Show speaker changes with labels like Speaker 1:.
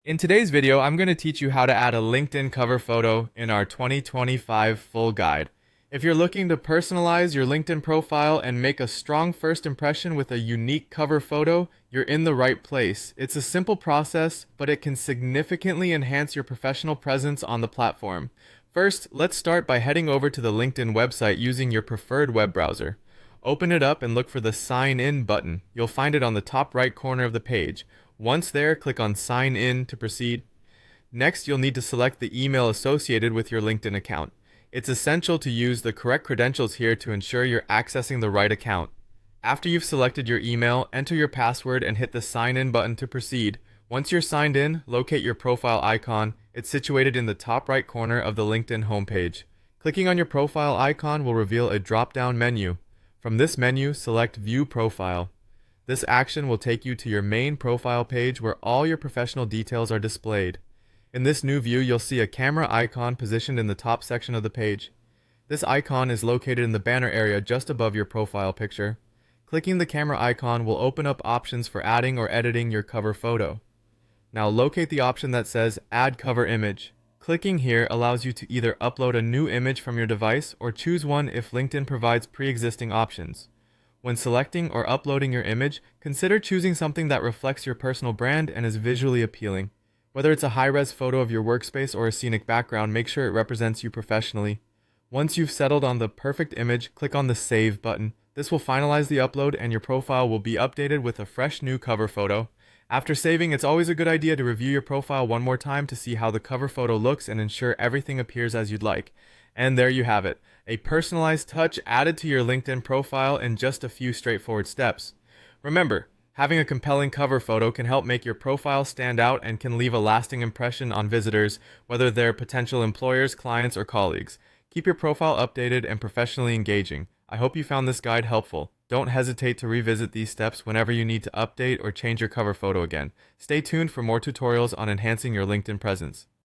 Speaker 1: In today's video, I'm going to teach you how to add a LinkedIn cover photo in our 2025 full guide. If you're looking to personalize your LinkedIn profile and make a strong first impression with a unique cover photo, you're in the right place. It's a simple process, but it can significantly enhance your professional presence on the platform. First, let's start by heading over to the LinkedIn website using your preferred web browser. Open it up and look for the Sign In button. You'll find it on the top right corner of the page. Once there, click on Sign In to proceed. Next, you'll need to select the email associated with your LinkedIn account. It's essential to use the correct credentials here to ensure you're accessing the right account. After you've selected your email, enter your password and hit the Sign In button to proceed. Once you're signed in, locate your profile icon. It's situated in the top right corner of the LinkedIn homepage. Clicking on your profile icon will reveal a drop-down menu. From this menu, select View Profile. This action will take you to your main profile page where all your professional details are displayed. In this new view, you'll see a camera icon positioned in the top section of the page. This icon is located in the banner area just above your profile picture. Clicking the camera icon will open up options for adding or editing your cover photo. Now locate the option that says Add Cover Image. Clicking here allows you to either upload a new image from your device or choose one if LinkedIn provides pre-existing options. When selecting or uploading your image, consider choosing something that reflects your personal brand and is visually appealing. Whether it's a high-res photo of your workspace or a scenic background, make sure it represents you professionally. Once you've settled on the perfect image, click on the Save button. This will finalize the upload and your profile will be updated with a fresh new cover photo. After saving, it's always a good idea to review your profile one more time to see how the cover photo looks and ensure everything appears as you'd like. And there you have it, a personalized touch added to your LinkedIn profile in just a few straightforward steps. Remember, having a compelling cover photo can help make your profile stand out and can leave a lasting impression on visitors, whether they're potential employers, clients, or colleagues. Keep your profile updated and professionally engaging. I hope you found this guide helpful. Don't hesitate to revisit these steps whenever you need to update or change your cover photo again. Stay tuned for more tutorials on enhancing your LinkedIn presence.